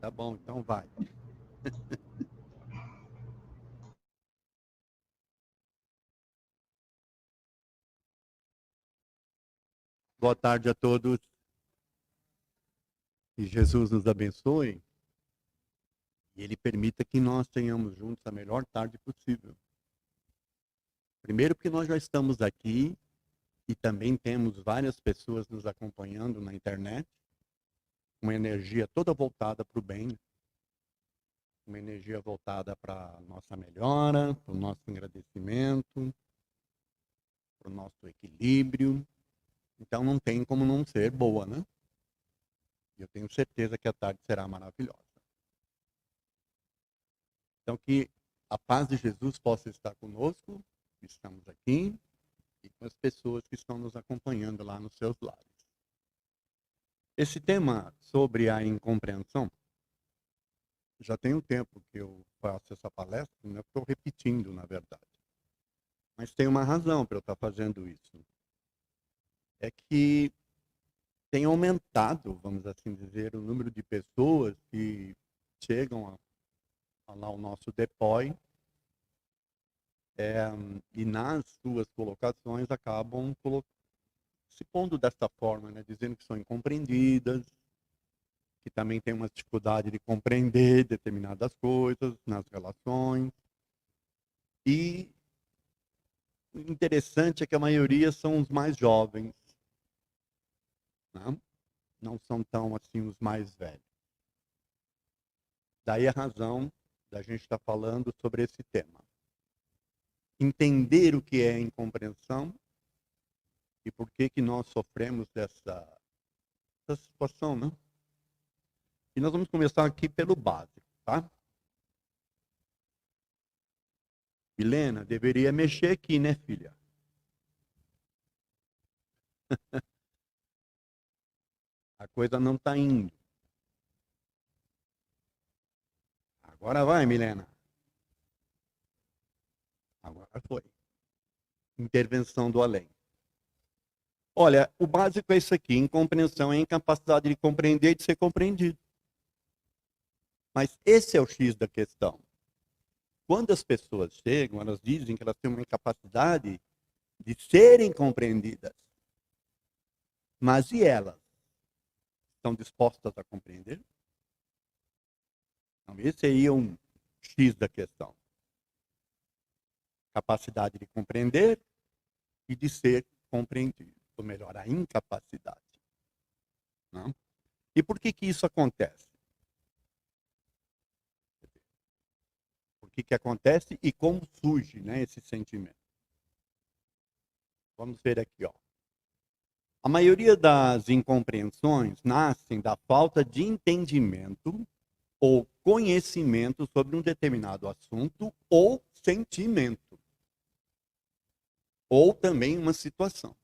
Tá bom, então vai. Boa tarde a todos. Que Jesus nos abençoe e Ele permita que nós tenhamos juntos a melhor tarde possível. Primeiro porque nós já estamos aqui e também temos várias pessoas nos acompanhando na internet, uma energia toda voltada para o bem, uma energia voltada para a nossa melhora, para o nosso agradecimento, para o nosso equilíbrio. Então não tem como não ser boa, né? Eu tenho certeza que a tarde será maravilhosa. Então que a paz de Jesus possa estar conosco, que estamos aqui, e com as pessoas que estão nos acompanhando lá nos seus lares. Esse tema sobre a incompreensão, já tem um tempo que eu faço essa palestra, não estou repetindo, na verdade. Mas tem uma razão para eu estar fazendo isso. É que tem aumentado, vamos assim dizer, o número de pessoas que chegam lá ao nosso DEPOI e nas suas colocações acabam se pondo dessa forma, né, dizendo que são incompreendidas, que também tem uma dificuldade de compreender determinadas coisas nas relações. E o interessante é que a maioria são os mais jovens, né? Não são tão assim os mais velhos. Daí a razão da gente estar falando sobre esse tema. Entender o que é incompreensão e por que nós sofremos dessa situação, né? E nós vamos começar aqui pelo básico, tá? Milena, deveria mexer aqui, né, filha? A coisa não está indo. Agora vai, Milena. Agora foi. Intervenção do além. Olha, o básico é isso aqui. Incompreensão é a incapacidade de compreender e de ser compreendido. Mas esse é o X da questão. Quando as pessoas chegam, elas dizem que elas têm uma incapacidade de serem compreendidas. Mas e elas? Estão dispostas a compreender? Então, esse aí é um X da questão. Capacidade de compreender e de ser compreendido. Ou melhor, a incapacidade. Não? E por que isso acontece? Por que acontece e como surge, né, esse sentimento? Vamos ver aqui, ó. A maioria das incompreensões nascem da falta de entendimento ou conhecimento sobre um determinado assunto ou sentimento, ou também uma situação.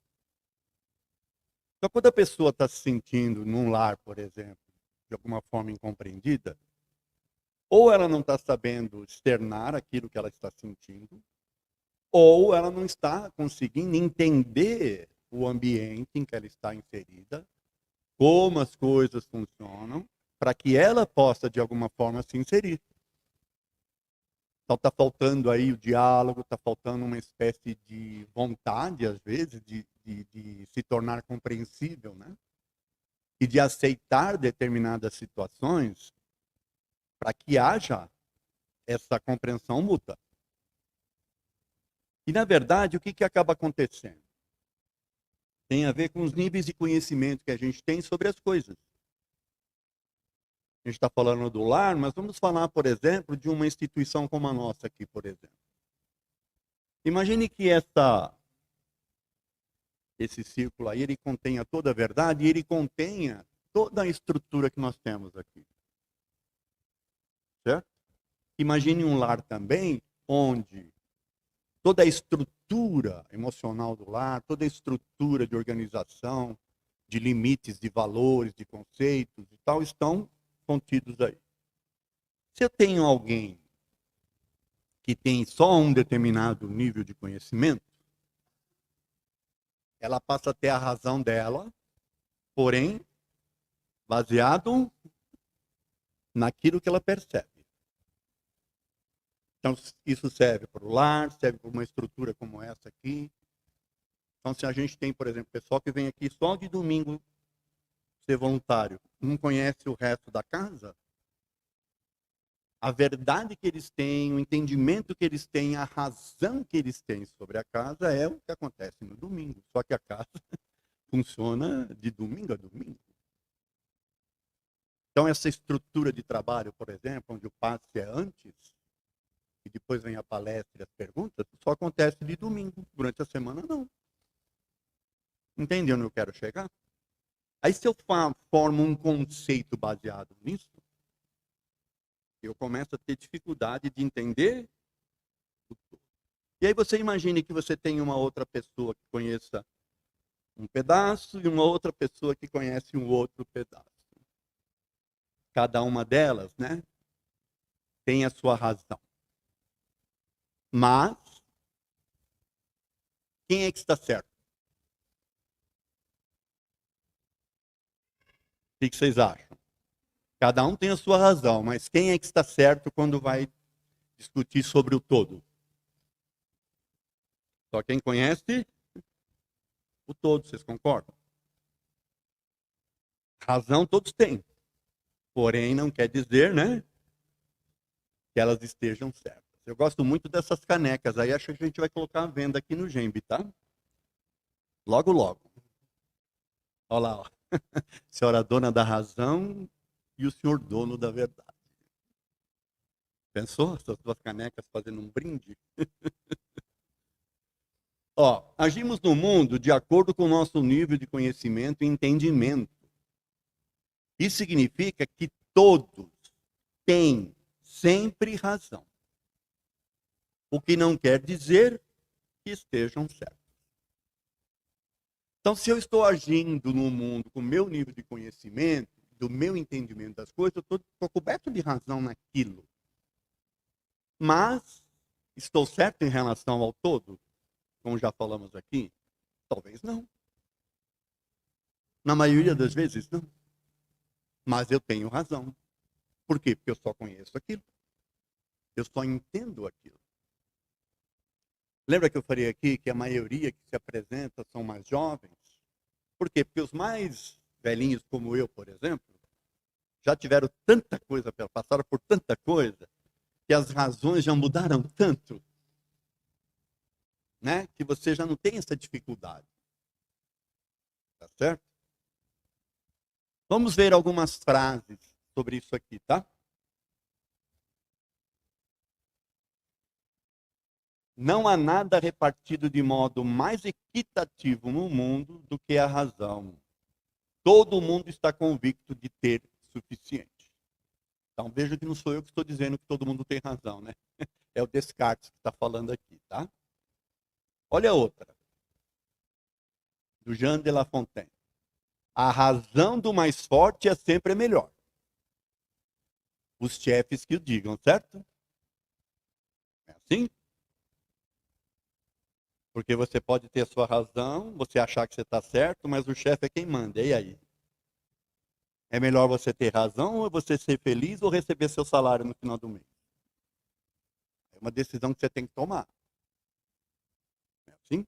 Então, quando a pessoa está se sentindo num lar, por exemplo, de alguma forma incompreendida, ou ela não está sabendo externar aquilo que ela está sentindo, ou ela não está conseguindo entender o ambiente em que ela está inserida, como as coisas funcionam, para que ela possa, de alguma forma, se inserir. Então está faltando aí o diálogo, está faltando uma espécie de vontade, às vezes, de se tornar compreensível, né? E de aceitar determinadas situações para que haja essa compreensão mútua. E, na verdade, o que acaba acontecendo? Tem a ver com os níveis de conhecimento que a gente tem sobre as coisas. A gente está falando do lar, mas vamos falar, por exemplo, de uma instituição como a nossa aqui, por exemplo. Imagine que esse círculo aí, ele contenha toda a verdade e ele contenha toda a estrutura que nós temos aqui. Certo? Imagine um lar também onde toda a estrutura emocional do lar, toda a estrutura de organização, de limites, de valores, de conceitos e tal, estão contidos aí. Se eu tenho alguém que tem só um determinado nível de conhecimento, ela passa a ter a razão dela, porém, baseado naquilo que ela percebe. Então, isso serve para o lar, serve para uma estrutura como essa aqui. Então, se a gente tem, por exemplo, pessoal que vem aqui só de domingo ser voluntário, não conhece o resto da casa, a verdade que eles têm, o entendimento que eles têm, a razão que eles têm sobre a casa é o que acontece no domingo. Só que a casa funciona de domingo a domingo. Então, essa estrutura de trabalho, por exemplo, onde o passe é antes, e depois vem a palestra e as perguntas, só acontece de domingo. Durante a semana, não. Entendeu onde eu quero chegar? Aí, se eu formo um conceito baseado nisso, eu começo a ter dificuldade de entender o todo. E aí você imagine que você tem uma outra pessoa que conheça um pedaço e uma outra pessoa que conhece um outro pedaço. Cada uma delas, né, tem a sua razão. Mas, quem é que está certo? O que vocês acham? Cada um tem a sua razão, mas quem é que está certo quando vai discutir sobre o todo? Só quem conhece o todo, vocês concordam? Razão todos têm. Porém, não quer dizer, né, que elas estejam certas. Eu gosto muito dessas canecas. Aí acho que a gente vai colocar a venda aqui no Gembe, tá? Logo, logo. Olha lá, ó. Senhora dona da razão e o senhor dono da verdade. Pensou? Essas duas canecas fazendo um brinde? Ó, agimos no mundo de acordo com o nosso nível de conhecimento e entendimento. Isso significa que todos têm sempre razão. O que não quer dizer que estejam certos. Então, se eu estou agindo no mundo com o meu nível de conhecimento, do meu entendimento das coisas, eu estou coberto de razão naquilo. Mas, estou certo em relação ao todo? Como já falamos aqui? Talvez não. Na maioria das vezes, não. Mas eu tenho razão. Por quê? Porque eu só conheço aquilo. Eu só entendo aquilo. Lembra que eu falei aqui que a maioria que se apresenta são mais jovens? Por quê? Porque os mais velhinhos, como eu, por exemplo, já tiveram tanta coisa, passaram por tanta coisa, que as razões já mudaram tanto, né? Que você já não tem essa dificuldade. Tá certo? Vamos ver algumas frases sobre isso aqui, tá? Não há nada repartido de modo mais equitativo no mundo do que a razão. Todo mundo está convicto de ter suficiente. Então veja que não sou eu que estou dizendo que todo mundo tem razão, né? É o Descartes que está falando aqui, tá? Olha outra, do Jean de La Fontaine. A razão do mais forte é sempre melhor. Os chefes que o digam, certo? É assim? Porque você pode ter a sua razão, você achar que você está certo, mas o chefe é quem manda. E aí? É melhor você ter razão ou você ser feliz ou receber seu salário no final do mês? É uma decisão que você tem que tomar. É assim?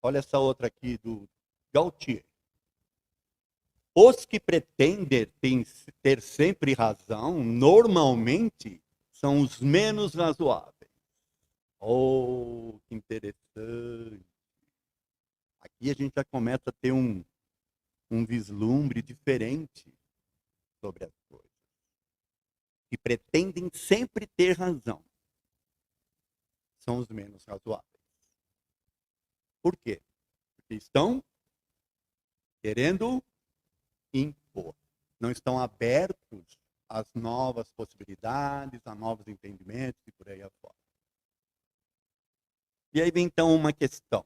Olha essa outra aqui do Gautier. Os que pretendem ter sempre razão, normalmente, são os menos razoáveis. Oh, que interessante. Aqui a gente já começa a ter um vislumbre diferente sobre as coisas. Que pretendem sempre ter razão, são os menos razoáveis. Por quê? Porque estão querendo impor. Não estão abertos às novas possibilidades, a novos entendimentos e por aí afora. E aí vem então uma questão.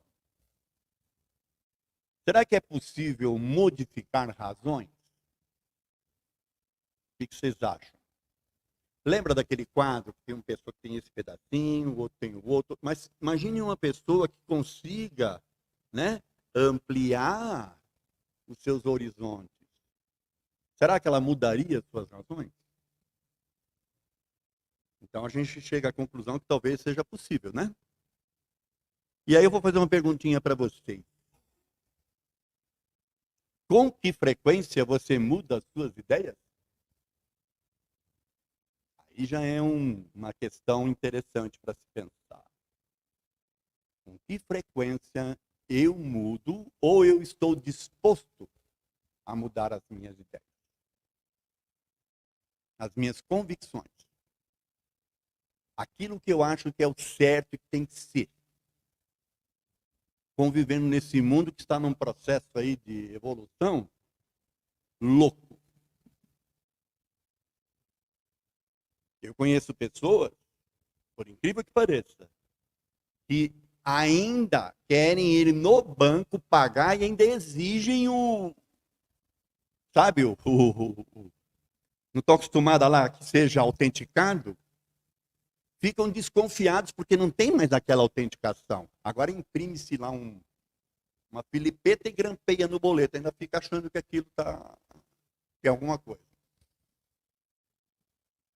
Será que é possível modificar razões? O que vocês acham? Lembra daquele quadro que tem uma pessoa que tem esse pedacinho, o outro tem o outro, mas imagine uma pessoa que consiga, né, ampliar os seus horizontes. será que ela mudaria suas razões? Então a gente chega à conclusão que talvez seja possível, né? E aí eu vou fazer uma perguntinha para vocês. Com que frequência você muda as suas ideias? Aí já é uma questão interessante para se pensar. Com que frequência eu mudo ou eu estou disposto a mudar as minhas ideias? As minhas convicções. Aquilo que eu acho que é o certo e que tem que ser. Convivendo nesse mundo que está num processo aí de evolução louco. Eu conheço pessoas, por incrível que pareça, que ainda querem ir no banco pagar e ainda exigem sabe, não estou acostumada lá que seja autenticado, ficam desconfiados porque não tem mais aquela autenticação. Agora imprime-se lá uma filipeta e grampeia no boleto, ainda fica achando que aquilo que é alguma coisa.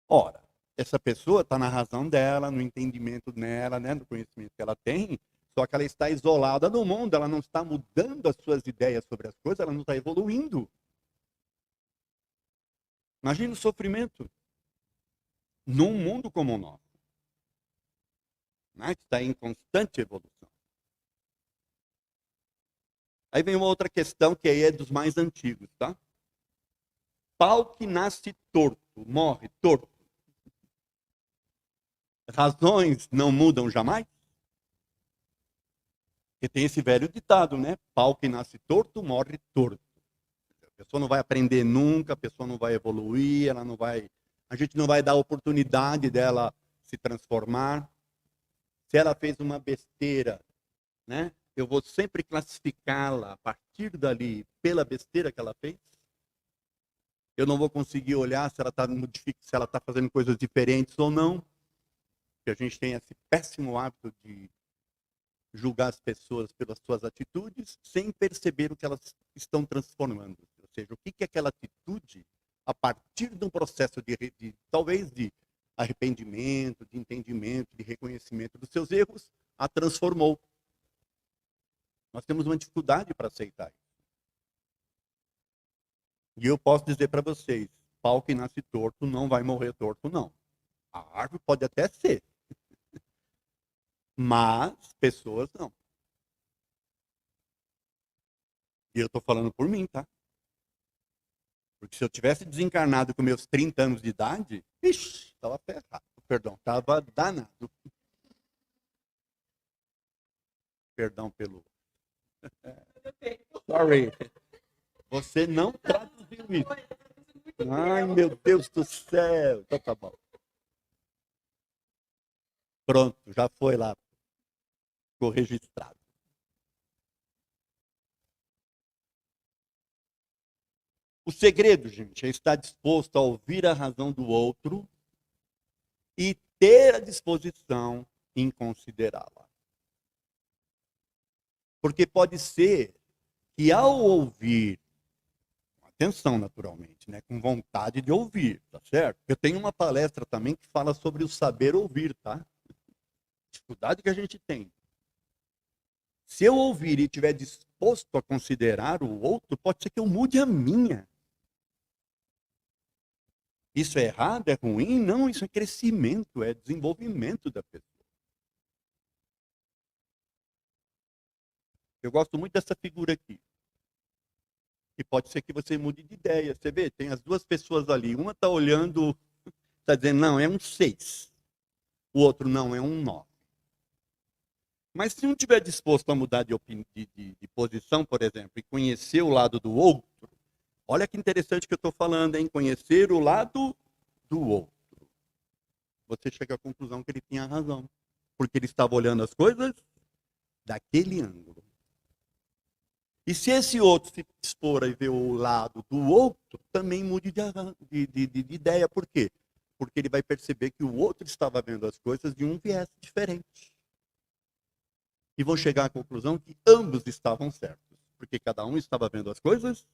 Ora, essa pessoa está na razão dela, no entendimento dela, né, no conhecimento que ela tem, só que ela está isolada no mundo, ela não está mudando as suas ideias sobre as coisas, ela não está evoluindo. Imagina o sofrimento num mundo como o nosso, né, que está em constante evolução. Aí vem uma outra questão que aí é dos mais antigos, tá? Pau que nasce torto, morre torto. Razões não mudam jamais? Porque tem esse velho ditado, né? Pau que nasce torto, morre torto. A pessoa não vai aprender nunca, a pessoa não vai evoluir, ela não vai, a gente não vai dar a oportunidade dela se transformar. Se ela fez uma besteira, né? Eu vou sempre classificá-la a partir dali pela besteira que ela fez. Eu não vou conseguir olhar se ela está fazendo coisas diferentes ou não. Porque a gente tem esse péssimo hábito de julgar as pessoas pelas suas atitudes sem perceber o que elas estão transformando. Ou seja, o que aquela atitude, a partir de um processo talvez de arrependimento, de entendimento, de reconhecimento dos seus erros, a transformou. Nós temos uma dificuldade para aceitar isso. E eu posso dizer para vocês, pau que nasce torto não vai morrer torto, não. A árvore pode até ser, mas pessoas não. E eu estou falando por mim, tá? Porque se eu tivesse desencarnado com meus 30 anos de idade, ixi, estava ferrado. Perdão, estava danado. Perdão pelo. Sorry. Você não traduziu isso. Ai, meu Deus do céu. Então tá bom. Pronto, já foi lá. Ficou registrado. O segredo, gente, é estar disposto a ouvir a razão do outro e ter a disposição em considerá-la. Porque pode ser que ao ouvir, atenção naturalmente, né, com vontade de ouvir, tá certo? Eu tenho uma palestra também que fala sobre o saber ouvir, tá? Dificuldade que a gente tem. Se eu ouvir e estiver disposto a considerar o outro, pode ser que eu mude a minha. Isso é errado? É ruim? Não, isso é crescimento, é desenvolvimento da pessoa. Eu gosto muito dessa figura aqui. Que pode ser que você mude de ideia. Você vê, tem as duas pessoas ali. Uma está olhando, está dizendo, não, é um 6. O outro, não, é um 9. Mas se um estiver disposto a mudar de posição, por exemplo, e conhecer o lado do outro, olha que interessante que eu estou falando, hein? Conhecer o lado do outro. Você chega à conclusão que ele tinha razão. Porque ele estava olhando as coisas daquele ângulo. E se esse outro se dispor a ver o lado do outro, também mude de ideia. Por quê? Porque ele vai perceber que o outro estava vendo as coisas de um viés diferente. E vão chegar à conclusão que ambos estavam certos. Porque cada um estava vendo as coisas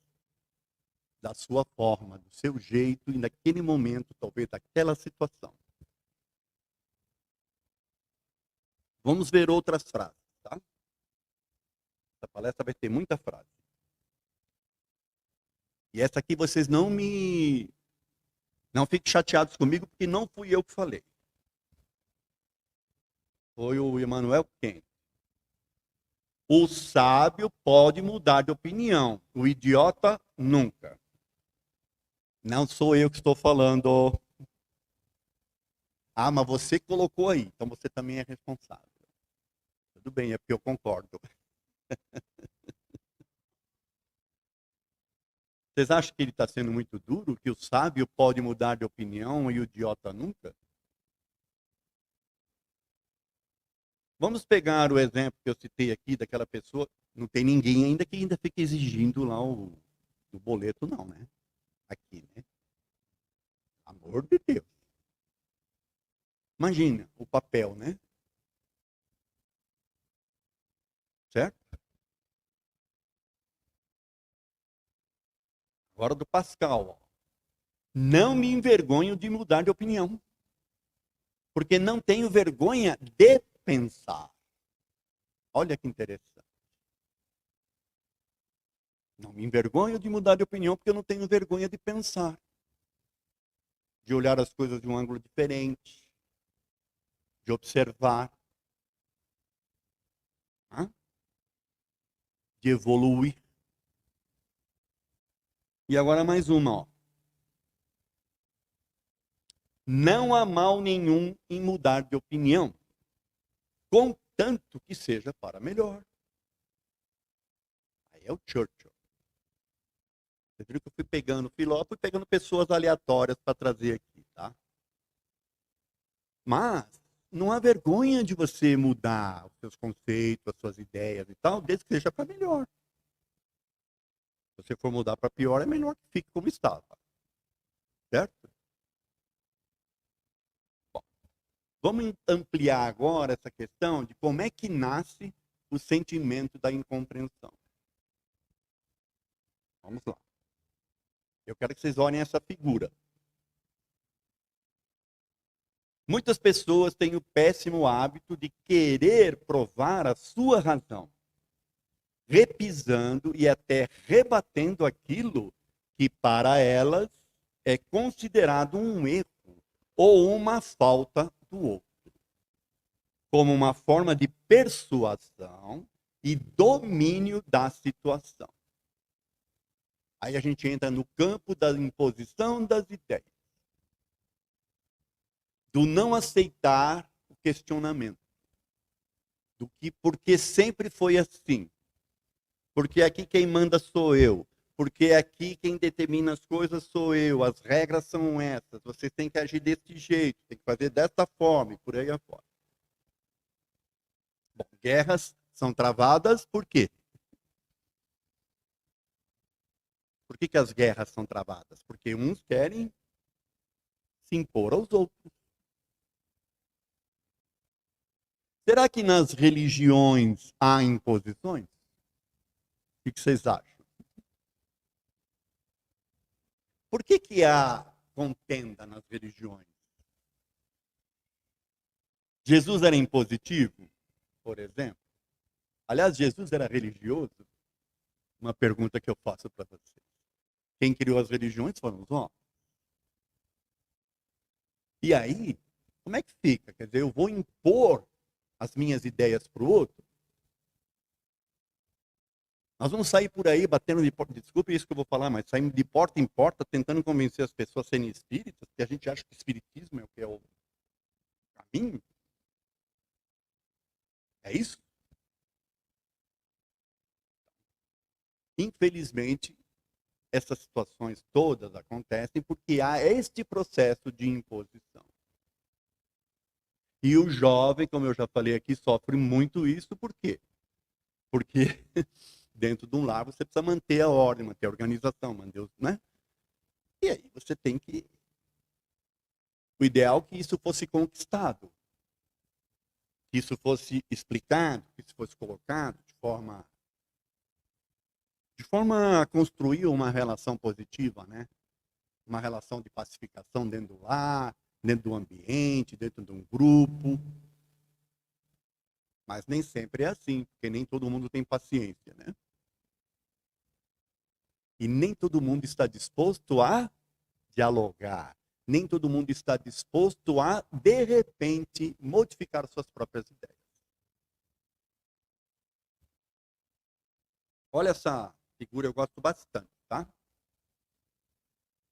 da sua forma, do seu jeito e naquele momento, talvez daquela situação. Vamos ver outras frases, tá? Essa palestra vai ter muita frase. E essa aqui vocês não fiquem chateados comigo, porque não fui eu que falei. Foi o Immanuel Kant. O sábio pode mudar de opinião, o idiota nunca. Não sou eu que estou falando. Ah, mas você colocou aí, então você também é responsável. Tudo bem, é porque eu concordo. Vocês acham que ele está sendo muito duro? Que o sábio pode mudar de opinião e o idiota nunca? Vamos pegar o exemplo que eu citei aqui daquela pessoa. Não tem ninguém ainda que ainda fique exigindo lá o boleto, não, né? Aqui, né? Amor de Deus. Imagina o papel, né? Certo? Agora do Pascal. Ó. Não me envergonho de mudar de opinião. Porque não tenho vergonha de pensar. Olha que interessante. Não me envergonho de mudar de opinião porque eu não tenho vergonha de pensar. De olhar as coisas de um ângulo diferente. De observar. De evoluir. E agora mais uma, ó. Não há mal nenhum em mudar de opinião, contanto que seja para melhor. Aí é o Churchill. Você viu que eu fui pegando Filó, fui pegando pessoas aleatórias para trazer aqui, tá? Mas não há vergonha de você mudar os seus conceitos, as suas ideias e tal, desde que seja para melhor. Se você for mudar para pior, é melhor que fique como estava. Certo? Bom, vamos ampliar agora essa questão de como é que nasce o sentimento da incompreensão. Vamos lá. Eu quero que vocês olhem essa figura. Muitas pessoas têm o péssimo hábito de querer provar a sua razão, repisando e até rebatendo aquilo que para elas é considerado um erro ou uma falta do outro, como uma forma de persuasão e domínio da situação. Aí a gente entra no campo da imposição das ideias, do não aceitar o questionamento, do que porque sempre foi assim, porque aqui quem manda sou eu, porque aqui quem determina as coisas sou eu, as regras são essas, você tem que agir desse jeito, tem que fazer dessa forma e por aí afora. Bom, guerras são travadas por quê? Por que as guerras são travadas? Porque uns querem se impor aos outros. Será que nas religiões há imposições? O que vocês acham? Por que há contenda nas religiões? Jesus era impositivo, por exemplo? Aliás, Jesus era religioso? Uma pergunta que eu faço para vocês. Quem criou as religiões foram os homens. E aí, como é que fica? Quer dizer, eu vou impor as minhas ideias para o outro? Nós vamos sair por aí batendo de porta, desculpe isso que eu vou falar, mas saindo de porta em porta tentando convencer as pessoas a serem espíritas, porque a gente acha que o espiritismo é o que é o caminho. É isso? Infelizmente, essas situações todas acontecem porque há este processo de imposição. E o jovem, como eu já falei aqui, sofre muito isso, por quê? Porque dentro de um lar você precisa manter a ordem, manter a organização, manter, né? E aí você tem que... O ideal é que isso fosse conquistado, que isso fosse explicado, que isso fosse colocado de forma de forma a construir uma relação positiva, né? Uma relação de pacificação dentro do lar, dentro do ambiente, dentro de um grupo. Mas nem sempre é assim, porque nem todo mundo tem paciência, né? E nem todo mundo está disposto a dialogar. Nem todo mundo está disposto a, de repente, modificar suas próprias ideias. Olha essa figura, eu gosto bastante, tá?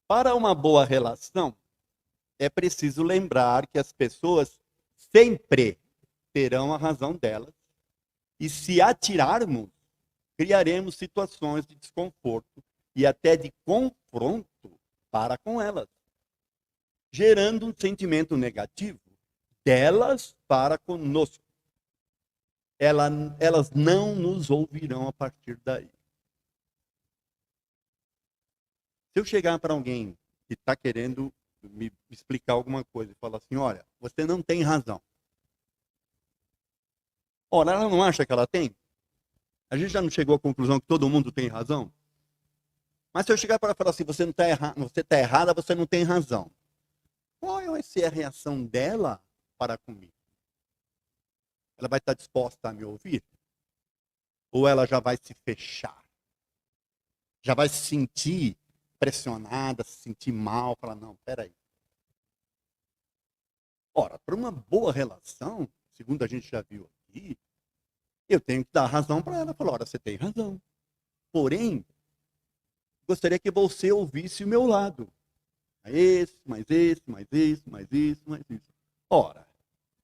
Para uma boa relação, é preciso lembrar que as pessoas sempre terão a razão delas. E se atirarmos, criaremos situações de desconforto e até de confronto para com elas, gerando um sentimento negativo delas para conosco. Elas não nos ouvirão a partir daí. Se eu chegar para alguém que está querendo me explicar alguma coisa e falar assim, olha, você não tem razão. Ora, ela não acha que ela tem? A gente já não chegou à conclusão que todo mundo tem razão? Mas se eu chegar para falar assim, você não está errado, você está errada, você não tem razão. Qual vai ser a reação dela para comigo? Ela vai estar disposta a me ouvir? Ou ela já vai se fechar? Já vai se sentir pressionada, se sentir mal, falar, não, peraí. Ora, para uma boa relação, segundo a gente já viu aqui, eu tenho que dar razão para ela. Falar, ora, você tem razão. Porém, gostaria que você ouvisse o meu lado. Esse, mais esse, mais isso, mais isso, mais isso. Ora,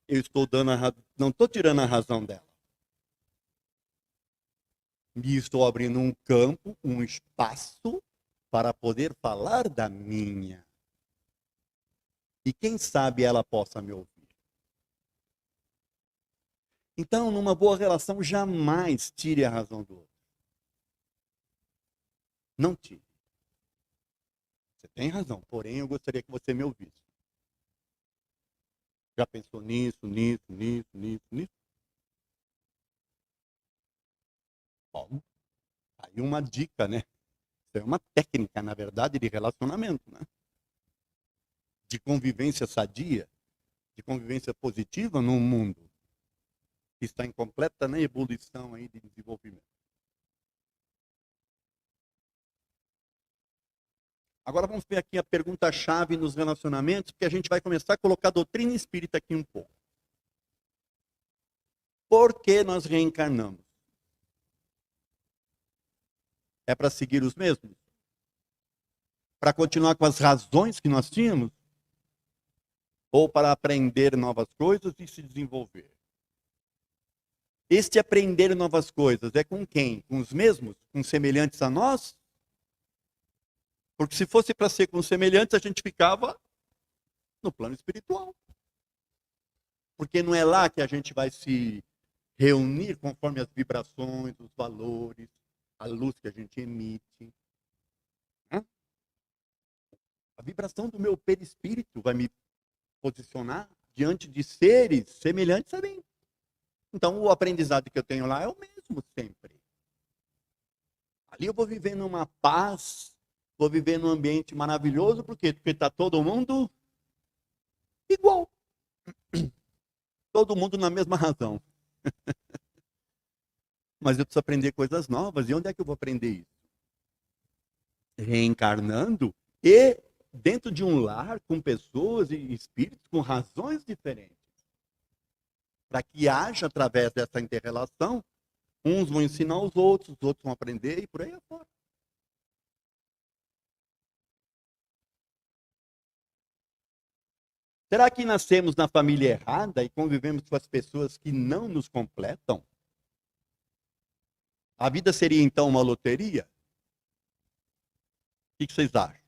eu estou dando não estou tirando a razão dela. E estou abrindo um campo, um espaço para poder falar da minha. E quem sabe ela possa me ouvir. Então, numa boa relação, jamais tire a razão do outro. Não tire. Você tem razão, porém eu gostaria que você me ouvisse. Já pensou nisso, nisso, nisso, nisso, nisso? Bom, aí uma dica, né? Isso é uma técnica, na verdade, de relacionamento, né? De convivência sadia, de convivência positiva num mundo que está em completa, né, ebulição aí de desenvolvimento. Agora vamos ver aqui a pergunta-chave nos relacionamentos, porque a gente vai começar a colocar a doutrina espírita aqui um pouco. Por que nós reencarnamos? É para seguir os mesmos? Para continuar com as razões que nós tínhamos? Ou para aprender novas coisas e se desenvolver? Este aprender novas coisas é com quem? Com os mesmos? Com semelhantes a nós? Porque se fosse para ser com semelhantes, a gente ficava no plano espiritual. Porque não é lá que a gente vai se reunir conforme as vibrações, os valores, a luz que a gente emite. A vibração do meu perispírito vai me posicionar diante de seres semelhantes a mim. Então, o aprendizado que eu tenho lá é o mesmo sempre. Ali eu vou viver numa paz, vou viver num ambiente maravilhoso, por quê? Porque está todo mundo igual. Todo mundo na mesma razão. Mas eu preciso aprender coisas novas. E onde é que eu vou aprender isso? Reencarnando e dentro de um lar com pessoas e espíritos com razões diferentes. Para que haja, através dessa inter-relação, uns vão ensinar os outros vão aprender e por aí afora. Será que nascemos na família errada e convivemos com as pessoas que não nos completam? A vida seria então uma loteria? O que vocês acham?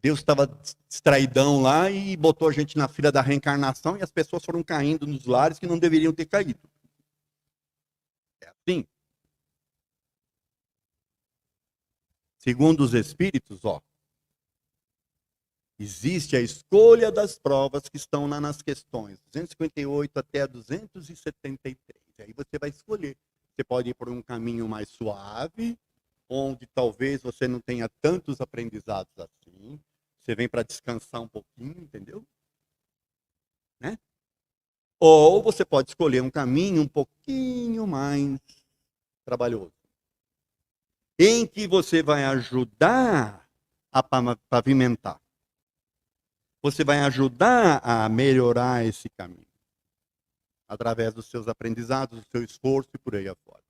Deus estava distraidão lá e botou a gente na fila da reencarnação e as pessoas foram caindo nos lares que não deveriam ter caído. É assim. Segundo os espíritos, existe a escolha das provas que estão lá nas questões 258 até a 273. Aí você vai escolher Você pode ir por um caminho mais suave, onde talvez você não tenha tantos aprendizados assim. Você vem para descansar um pouquinho, entendeu? Né? Ou você pode escolher um caminho um pouquinho mais trabalhoso, em que você vai ajudar a pavimentar. Você vai ajudar a melhorar esse caminho, através dos seus aprendizados, do seu esforço e por aí afora.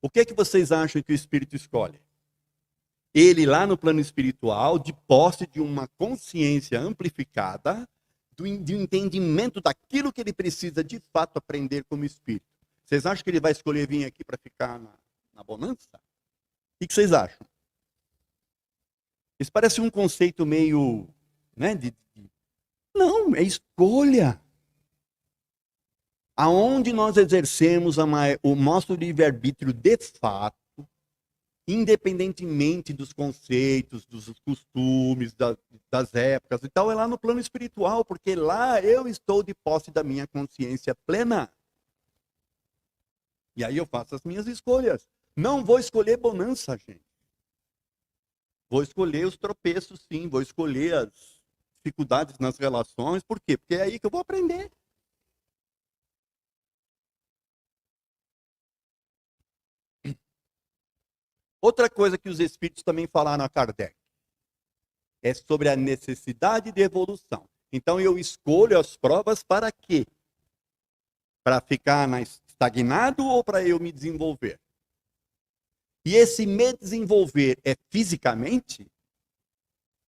O que é que vocês acham que o Espírito escolhe? Ele lá no plano espiritual, de posse de uma consciência amplificada, de um entendimento daquilo que ele precisa de fato aprender como Espírito. Vocês acham que ele vai escolher vir aqui para ficar na bonança? O que vocês acham? Isso parece um conceito meio, né, Não, é escolha. Aonde nós exercemos o nosso livre-arbítrio de fato, independentemente dos conceitos, dos costumes, das épocas e tal, é lá no plano espiritual, porque lá eu estou de posse da minha consciência plena. E aí eu faço as minhas escolhas. Não vou escolher bonança, gente. Vou escolher os tropeços, sim. Vou escolher as dificuldades nas relações. Por quê? Porque é aí que eu vou aprender. Outra coisa que os espíritos também falaram a Kardec é sobre a necessidade de evolução. Então eu escolho as provas para quê? Para ficar estagnado ou para eu me desenvolver? E esse me desenvolver é fisicamente?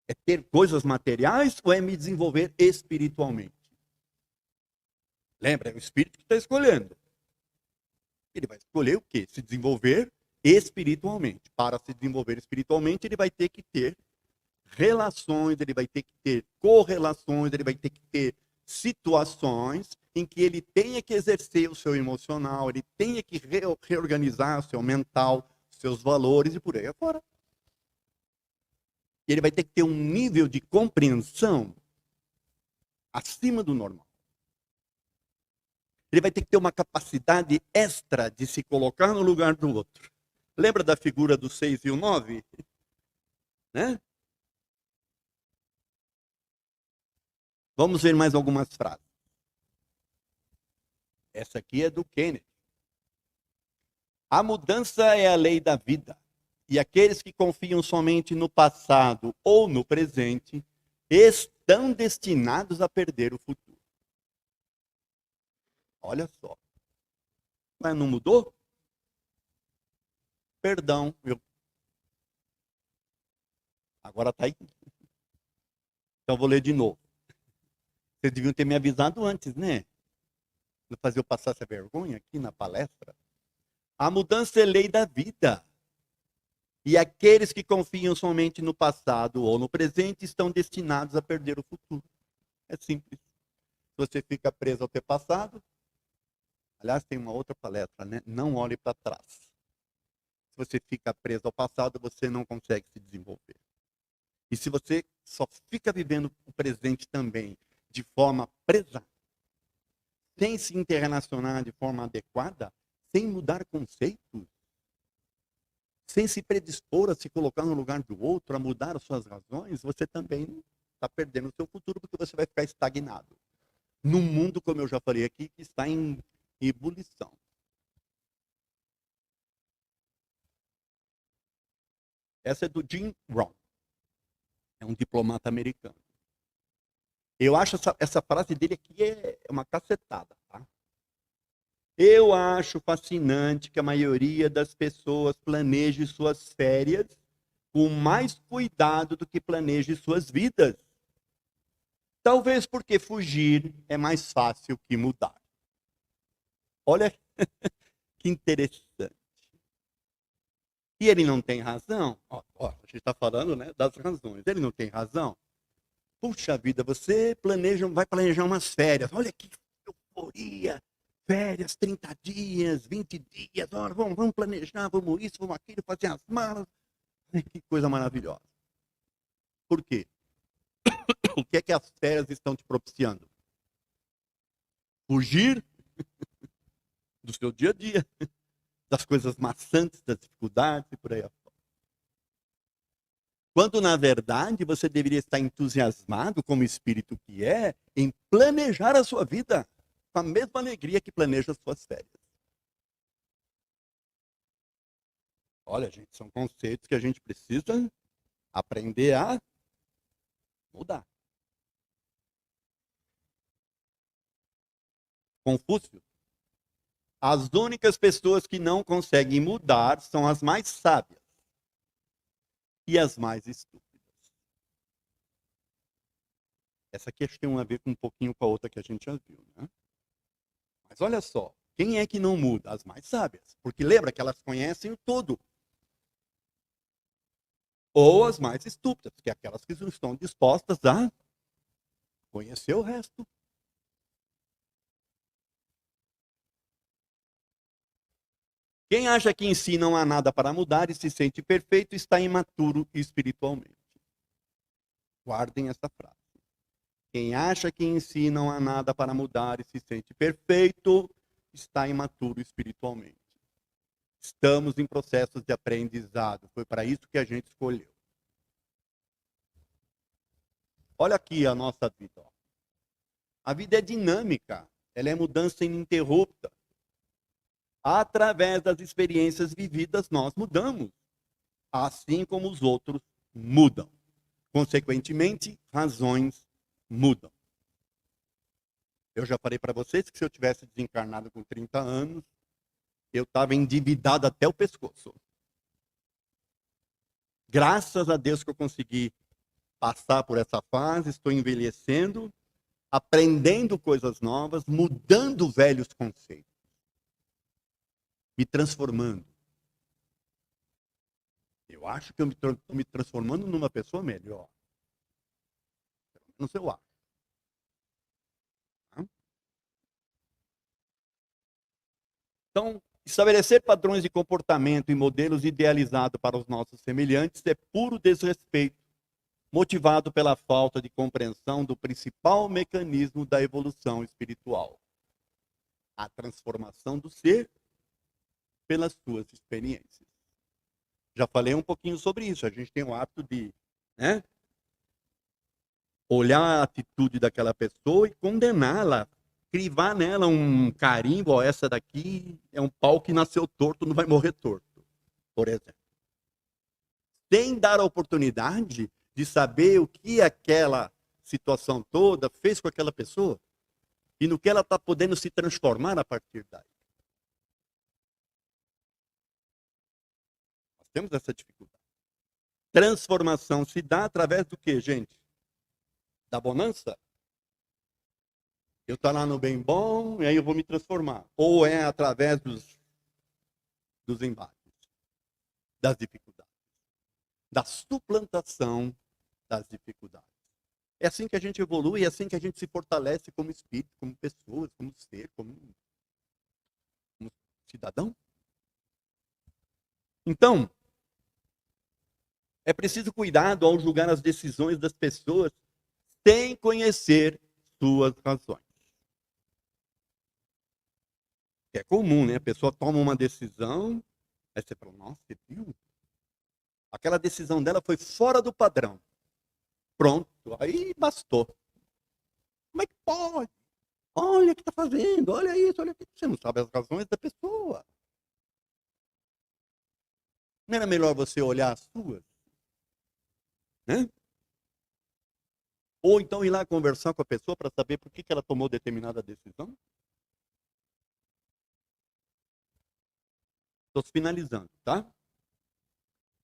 É ter coisas materiais ou é me desenvolver espiritualmente? Lembra, é o espírito que está escolhendo. Ele vai escolher o quê? Se desenvolver espiritualmente. Para se desenvolver espiritualmente, ele vai ter que ter relações, ele vai ter que ter correlações, ele vai ter que ter situações em que ele tenha que exercer o seu emocional, ele tenha que reorganizar o seu mental, seus valores e por aí afora. E ele vai ter que ter um nível de compreensão acima do normal. Ele vai ter que ter uma capacidade extra de se colocar no lugar do outro. Lembra da figura do 6 e o 9? Né? Vamos ver mais algumas frases. Essa aqui é do Kennedy. A mudança é a lei da vida. E aqueles que confiam somente no passado ou no presente estão destinados a perder o futuro. Olha só. Mas não mudou? Perdão, agora está aí. Então vou ler de novo. Vocês deviam ter me avisado antes, né? Não fazer eu passar essa vergonha aqui na palestra. A mudança é lei da vida. E aqueles que confiam somente no passado ou no presente estão destinados a perder o futuro. É simples. Se você fica preso ao teu passado, aliás, tem uma outra palestra, né? Não olhe para trás. Se você fica preso ao passado, você não consegue se desenvolver. E se você só fica vivendo o presente também de forma presa, sem se interrelacionar de forma adequada, sem mudar conceitos, sem se predispor a se colocar no lugar do outro, a mudar as suas razões, você também está perdendo o seu futuro, porque você vai ficar estagnado. Num mundo, como eu já falei aqui, que está em ebulição. Essa é do Jim Rohn. É um diplomata americano. Eu acho essa frase dele aqui é uma cacetada, tá? Eu acho fascinante que a maioria das pessoas planeje suas férias com mais cuidado do que planeje suas vidas. Talvez porque fugir é mais fácil que mudar. Olha que interessante. E ele não tem razão? A gente está falando, né, das razões. Ele não tem razão? Puxa vida, você vai planejar umas férias. Olha que euforia. Férias, 30 dias, 20 dias. Olha, vamos planejar, vamos isso, vamos aquilo, fazer as malas. Que coisa maravilhosa. Por quê? O que é que as férias estão te propiciando? Fugir do seu dia a dia, das coisas maçantes, das dificuldades e por aí afora. Quando, na verdade, você deveria estar entusiasmado, como espírito que é, em planejar a sua vida com a mesma alegria que planeja as suas férias. Olha, gente, são conceitos que a gente precisa aprender a mudar. Confúcio. As únicas pessoas que não conseguem mudar são as mais sábias e as mais estúpidas. Essa aqui acho que tem a ver com um pouquinho com a outra que a gente já viu, né? Mas olha só, quem é que não muda? As mais sábias. Porque lembra que elas conhecem o todo. Ou as mais estúpidas, que é aquelas que não estão dispostas a conhecer o resto. Quem acha que em si não há nada para mudar e se sente perfeito está imaturo espiritualmente. Guardem essa frase. Quem acha que em si não há nada para mudar e se sente perfeito está imaturo espiritualmente. Estamos em processos de aprendizado. Foi para isso que a gente escolheu. Olha aqui a nossa vida. Ó. A vida é dinâmica. Ela é mudança ininterrupta. Através das experiências vividas, nós mudamos. Assim como os outros mudam. Consequentemente, razões mudam. Eu já falei para vocês que se eu tivesse desencarnado com 30 anos, eu estava endividado até o pescoço. Graças a Deus que eu consegui passar por essa fase, estou envelhecendo, aprendendo coisas novas, mudando velhos conceitos, me transformando. Eu acho que eu estou me transformando numa pessoa melhor. Não sei, eu acho. Então, estabelecer padrões de comportamento e modelos idealizados para os nossos semelhantes é puro desrespeito, motivado pela falta de compreensão do principal mecanismo da evolução espiritual, a transformação do ser pelas suas experiências. Já falei um pouquinho sobre isso. A gente tem o hábito de, né, olhar a atitude daquela pessoa e condená-la, crivar nela um carimbo, ó, essa daqui é um pau que nasceu torto, não vai morrer torto, por exemplo. Sem dar a oportunidade de saber o que aquela situação toda fez com aquela pessoa e no que ela está podendo se transformar a partir daí. Nós temos essa dificuldade. Transformação se dá através do que, gente? Da bonança? Eu estou lá no bem bom e aí eu vou me transformar. Ou é através dos embates, das dificuldades, da suplantação das dificuldades. É assim que a gente evolui, é assim que a gente se fortalece como espírito, como pessoas, como ser, como cidadão. Então, é preciso cuidado ao julgar as decisões das pessoas sem conhecer suas razões. É comum, né? A pessoa toma uma decisão, aí você fala, nossa, você viu? Aquela decisão dela foi fora do padrão. Pronto, aí bastou. Como é que pode? Olha o que está fazendo, olha isso, olha aquilo. Você não sabe as razões da pessoa. Não era melhor você olhar as suas? Né? Ou então ir lá conversar com a pessoa para saber por que ela tomou determinada decisão? Estou finalizando, tá?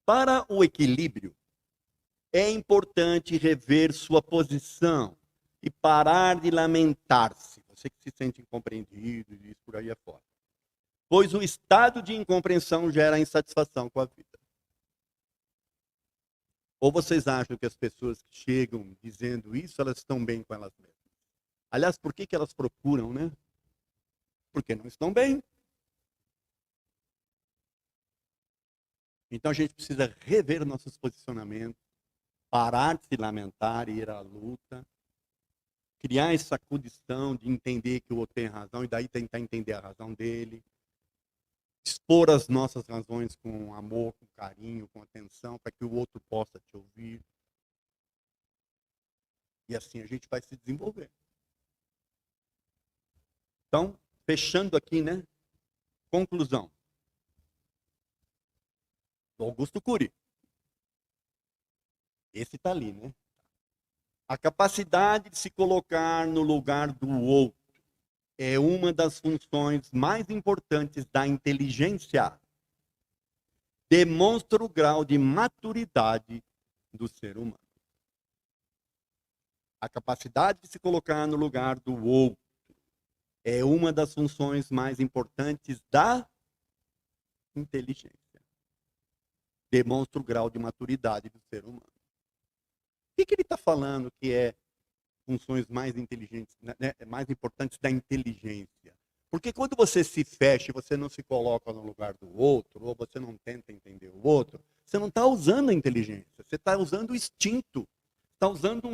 Para o equilíbrio, é importante rever sua posição e parar de lamentar-se. Você que se sente incompreendido e isso por aí afora. Pois o estado de incompreensão gera insatisfação com a vida. Ou vocês acham que as pessoas que chegam dizendo isso, elas estão bem com elas mesmas? Aliás, por que elas procuram, né? Porque não estão bem. Então a gente precisa rever nossos posicionamentos, parar de se lamentar e ir à luta, criar essa condição de entender que o outro tem razão e daí tentar entender a razão dele, expor as nossas razões com amor, com carinho, com atenção, para que o outro possa te ouvir. E assim a gente vai se desenvolver. Então, fechando aqui, né? Conclusão. Do Augusto Cury. Esse está ali, né? A capacidade de se colocar no lugar do outro é uma das funções mais importantes da inteligência. Demonstra o grau de maturidade do ser humano. A capacidade de se colocar no lugar do outro é uma das funções mais importantes da inteligência. Demonstra o grau de maturidade do ser humano. O que ele está falando que é funções mais inteligentes, né, mais importantes da inteligência? Porque quando você se fecha, você não se coloca no lugar do outro, ou você não tenta entender o outro, você não está usando a inteligência, você está usando o instinto, está usando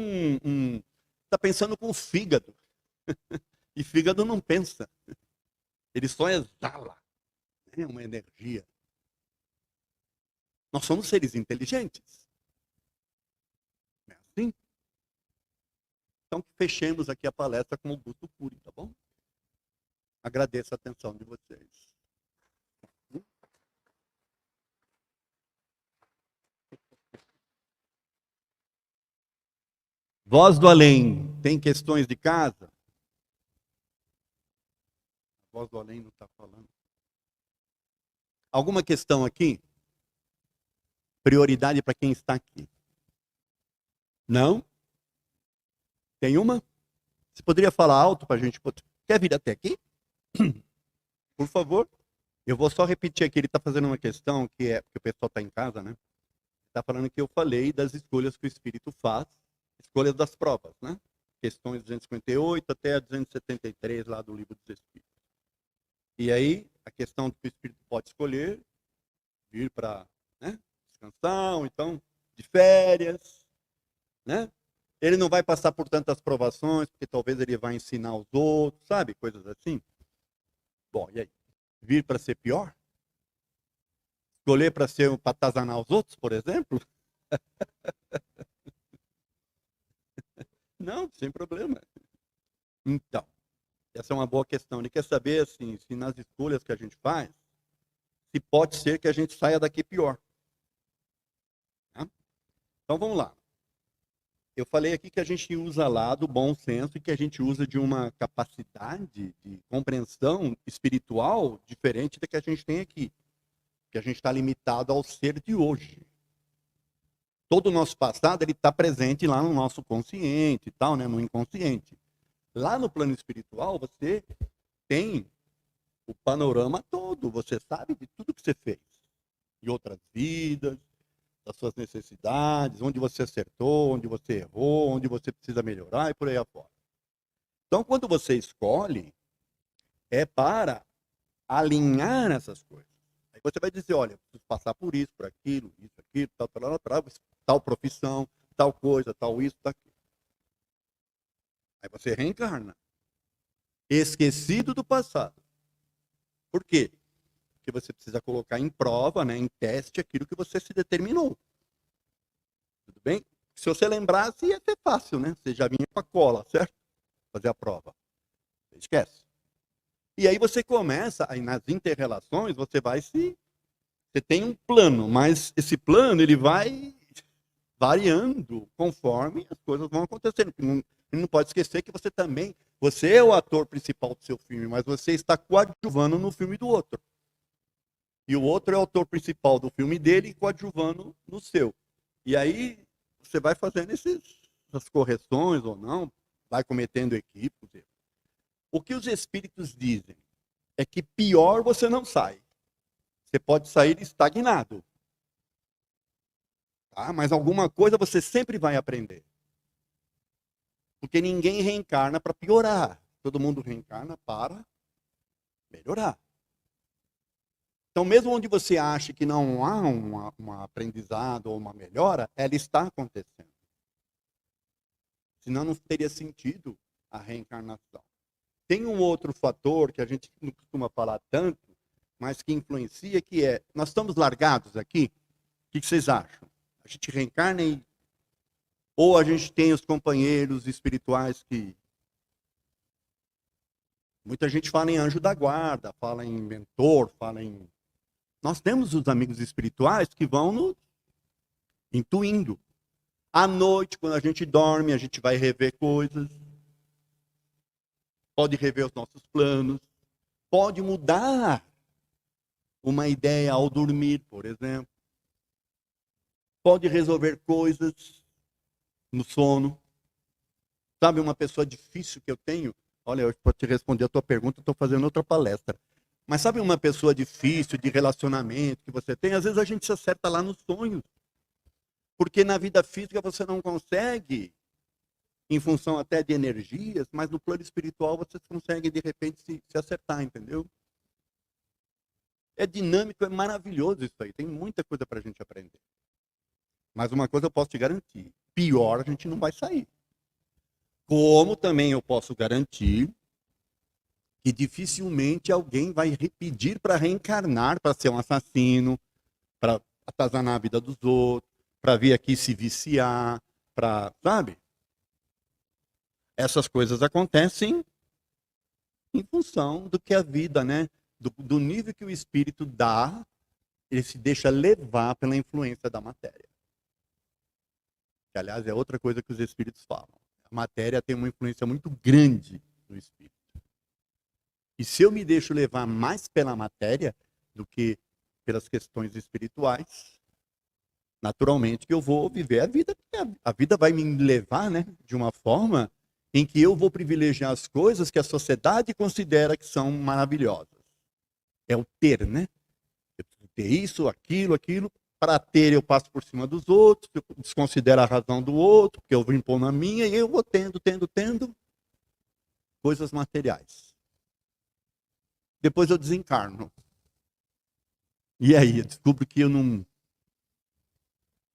está pensando com o fígado. E fígado não pensa, ele só exala, né, uma energia. Nós somos seres inteligentes. Não é assim? Então, fechemos aqui a palestra com Augusto Cury, tá bom? Agradeço a atenção de vocês. Voz do além, tem questões de casa? A voz do além não está falando. Alguma questão aqui? Prioridade para quem está aqui. Não? Tem uma? Você poderia falar alto para a gente? Quer vir até aqui? Por favor. Eu vou só repetir aqui, ele está fazendo uma questão que é, porque o pessoal está em casa, né? Está falando que eu falei das escolhas que o Espírito faz, escolhas das provas, né? Questões 258 até a 273 lá do Livro dos Espíritos. E aí, a questão que o Espírito pode escolher, vir para, né, descansar, ou então de férias, né? Ele não vai passar por tantas provações, porque talvez ele vai ensinar os outros, sabe? Coisas assim. Bom, e aí? Vir para ser pior? Escolher para atazanar os outros, por exemplo? Não, sem problema. Então, essa é uma boa questão. Ele quer saber assim, se nas escolhas que a gente faz, se pode ser que a gente saia daqui pior. Tá? Então vamos lá. Eu falei aqui que a gente usa lá do bom senso e que a gente usa de uma capacidade de compreensão espiritual diferente da que a gente tem aqui. Que a gente está limitado ao ser de hoje. Todo o nosso passado ele está presente lá no nosso consciente e tal, né, no inconsciente. Lá no plano espiritual você tem o panorama todo, você sabe de tudo que você fez, de outras vidas, das suas necessidades, onde você acertou, onde você errou, onde você precisa melhorar e por aí afora. Então, quando você escolhe, é para alinhar essas coisas. Aí você vai dizer, olha, preciso passar por isso, por aquilo, tal profissão, tal coisa, tal isso, tal aquilo. Aí você reencarna. Esquecido do passado. Por quê? Porque você precisa colocar em prova, né, em teste, aquilo que você se determinou. Tudo bem? Se você lembrasse, ia ser fácil, né? Você já vinha com a cola, certo? Fazer a prova. Você esquece. E aí você começa, aí nas inter-relações, você vai se... Você tem um plano, mas esse plano, ele vai variando conforme as coisas vão acontecendo. Não pode esquecer que você também... Você é o ator principal do seu filme, mas você está coadjuvando no filme do outro. E o outro é o autor principal do filme dele e coadjuvando no seu. E aí você vai fazendo essas correções ou não, vai cometendo equívocos. O que os espíritos dizem é que pior você não sai. Você pode sair estagnado. Tá? Mas alguma coisa você sempre vai aprender. Porque ninguém reencarna para piorar. Todo mundo reencarna para melhorar. Então, mesmo onde você acha que não há um aprendizado ou uma melhora, ela está acontecendo. Senão não teria sentido a reencarnação. Tem um outro fator que a gente não costuma falar tanto, mas que influencia, que é, nós estamos largados aqui, o que vocês acham? A gente reencarna ou a gente tem os companheiros espirituais que... Muita gente fala em anjo da guarda, fala em mentor, fala em... Nós temos os amigos espirituais que vão nos intuindo. À noite, quando a gente dorme, a gente vai rever coisas. Pode rever os nossos planos. Pode mudar uma ideia ao dormir, por exemplo. Pode resolver coisas no sono. Sabe, uma pessoa difícil que eu tenho? Olha, para te responder a tua pergunta, estou fazendo outra palestra. Mas sabe uma pessoa difícil de relacionamento que você tem? Às vezes a gente se acerta lá nos sonhos. Porque na vida física você não consegue, em função até de energias, mas no plano espiritual você consegue, de repente, se acertar, entendeu? É dinâmico, é maravilhoso isso aí. Tem muita coisa para a gente aprender. Mas uma coisa eu posso te garantir: pior a gente não vai sair. Como também eu posso garantir que dificilmente alguém vai pedir para reencarnar, para ser um assassino, para atazanar a vida dos outros, para vir aqui se viciar, para, sabe? Essas coisas acontecem em função do que a vida, né? Do nível que o espírito dá, ele se deixa levar pela influência da matéria. Que, aliás, é outra coisa que os espíritos falam. A matéria tem uma influência muito grande no espírito. E se eu me deixo levar mais pela matéria do que pelas questões espirituais, naturalmente que eu vou viver a vida. A vida vai me levar, né, de uma forma em que eu vou privilegiar as coisas que a sociedade considera que são maravilhosas. É o ter, né? Eu preciso ter isso, aquilo. Para ter, eu passo por cima dos outros, eu desconsidero a razão do outro, porque eu vou impor na minha, e eu vou tendo coisas materiais. Depois eu desencarno. E aí, eu descubro que eu não...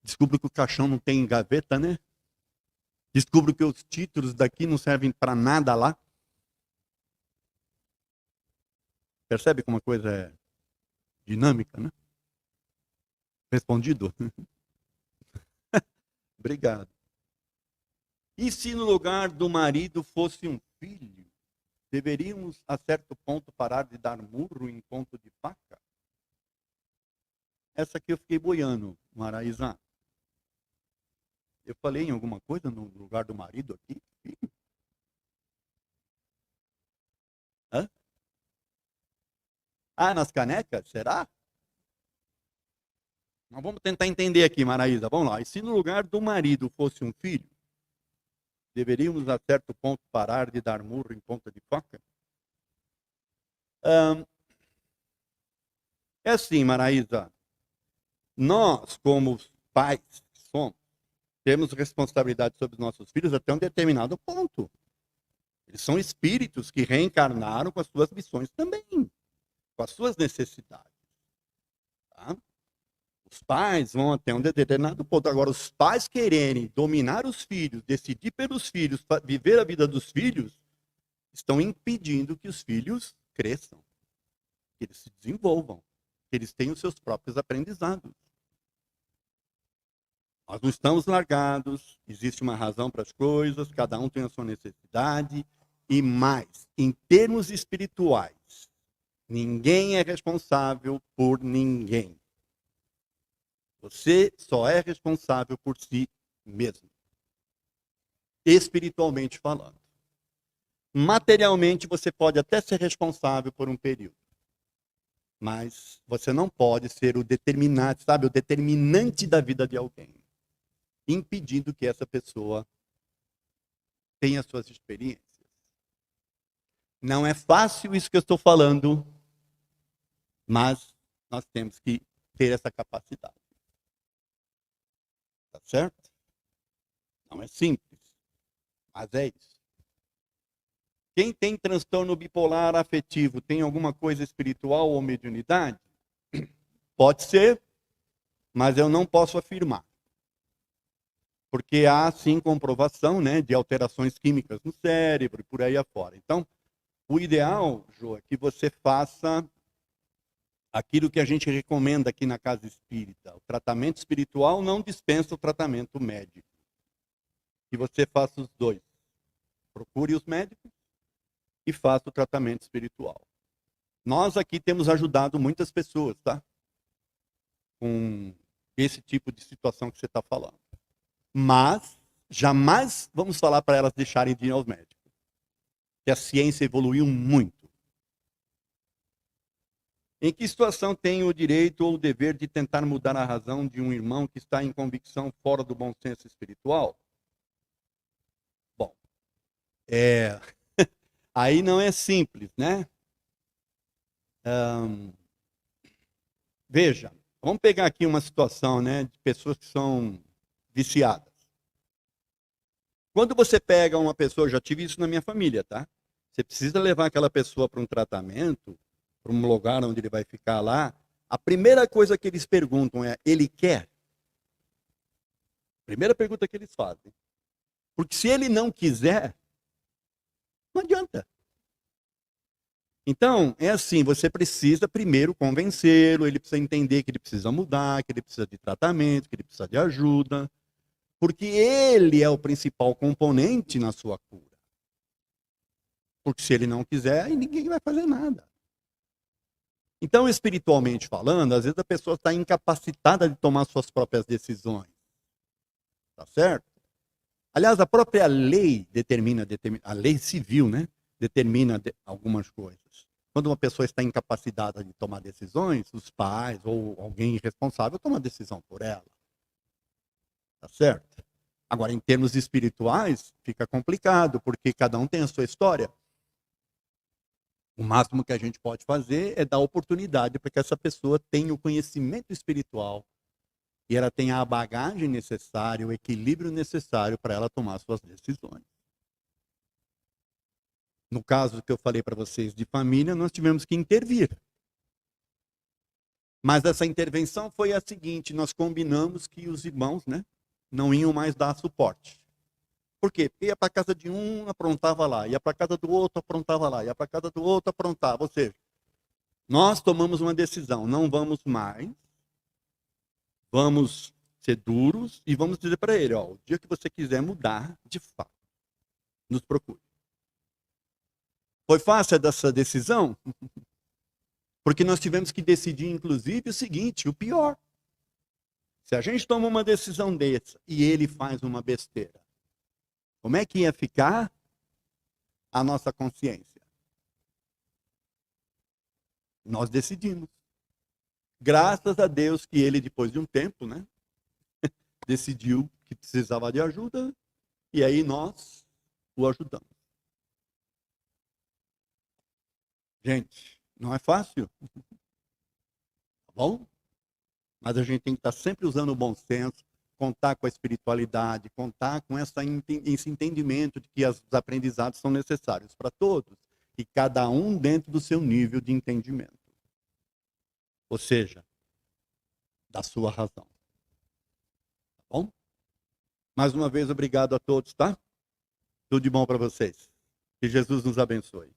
Descubro que o caixão não tem gaveta, né? Descubro que os títulos daqui não servem para nada lá. Percebe como a coisa é dinâmica, né? Respondido? Obrigado. E se no lugar do marido fosse um filho, deveríamos a certo ponto parar de dar murro em ponto de faca? Essa aqui eu fiquei boiando, Maraísa. Eu falei em alguma coisa no lugar do marido aqui? Filho? Hã? Ah, nas canecas? Será? Mas vamos tentar entender aqui, Maraísa. Vamos lá. E se no lugar do marido fosse um filho, deveríamos a certo ponto parar de dar murro em ponta de faca? É assim, Maraísa. Nós, como pais que somos, temos responsabilidade sobre os nossos filhos até um determinado ponto. Eles são espíritos que reencarnaram com as suas missões também, com as suas necessidades. Tá? Os pais vão até um determinado ponto. Agora, os pais quererem dominar os filhos, decidir pelos filhos, viver a vida dos filhos, estão impedindo que os filhos cresçam, que eles se desenvolvam, que eles tenham os seus próprios aprendizados. Nós não estamos largados, existe uma razão para as coisas, cada um tem a sua necessidade, e mais, em termos espirituais, ninguém é responsável por ninguém. Você só é responsável por si mesmo. Espiritualmente falando. Materialmente, você pode até ser responsável por um período. Mas você não pode ser o determinante, sabe? O determinante da vida de alguém. Impedindo que essa pessoa tenha suas experiências. Não é fácil isso que eu estou falando, mas nós temos que ter essa capacidade. Tá certo? Não é simples, mas é isso. Quem tem transtorno bipolar afetivo tem alguma coisa espiritual ou mediunidade? Pode ser, mas eu não posso afirmar. Porque há, sim, comprovação, né, de alterações químicas no cérebro e por aí afora. Então, o ideal, Jô, é que você faça aquilo que a gente recomenda aqui na Casa Espírita. O tratamento espiritual não dispensa o tratamento médico. Que você faça os dois. Procure os médicos e faça o tratamento espiritual. Nós aqui temos ajudado muitas pessoas, tá? Com esse tipo de situação que você está falando. Mas jamais vamos falar para elas deixarem de ir aos médicos. Que a ciência evoluiu muito. Em que situação tem o direito ou o dever de tentar mudar a razão de um irmão que está em convicção fora do bom senso espiritual? Bom, aí não é simples, né? Veja, vamos pegar aqui uma situação, né, de pessoas que são viciadas. Quando você pega uma pessoa, já tive isso na minha família, tá? Você precisa levar aquela pessoa para um tratamento, para um lugar onde ele vai ficar lá. A primeira coisa que eles perguntam é: ele quer? Primeira pergunta que eles fazem. Porque se ele não quiser, não adianta. Então, é assim, você precisa primeiro convencê-lo, ele precisa entender que ele precisa mudar, que ele precisa de tratamento, que ele precisa de ajuda, porque ele é o principal componente na sua cura. Porque se ele não quiser, aí ninguém vai fazer nada. Então, espiritualmente falando, às vezes a pessoa está incapacitada de tomar suas próprias decisões. Tá certo? Aliás, a própria lei determina a lei civil, né? Determina algumas coisas. Quando uma pessoa está incapacitada de tomar decisões, os pais ou alguém responsável toma a decisão por ela. Tá certo? Agora, em termos espirituais, fica complicado, porque cada um tem a sua história. O máximo que a gente pode fazer é dar oportunidade para que essa pessoa tenha o conhecimento espiritual e ela tenha a bagagem necessária, o equilíbrio necessário para ela tomar suas decisões. No caso que eu falei para vocês de família, nós tivemos que intervir. Mas essa intervenção foi a seguinte: nós combinamos que os irmãos, né, não iam mais dar suporte. Por quê? Porque ia para a casa de um, aprontava lá, ia para a casa do outro, aprontava lá, ia para a casa do outro, aprontava. Ou seja, nós tomamos uma decisão: não vamos mais, vamos ser duros e vamos dizer para ele: ó, o dia que você quiser mudar, de fato, nos procure. Foi fácil dessa decisão? Porque nós tivemos que decidir, inclusive, o seguinte, o pior. Se a gente toma uma decisão dessa e ele faz uma besteira, como é que ia ficar a nossa consciência? Nós decidimos. Graças a Deus que ele, depois de um tempo, né, decidiu que precisava de ajuda e aí nós o ajudamos. Gente, não é fácil, tá bom? Mas a gente tem que estar sempre usando o bom senso, contar com a espiritualidade, contar com esse entendimento de que os aprendizados são necessários para todos e cada um dentro do seu nível de entendimento. Ou seja, da sua razão. Tá bom? Mais uma vez, obrigado a todos, tá? Tudo de bom para vocês. Que Jesus nos abençoe.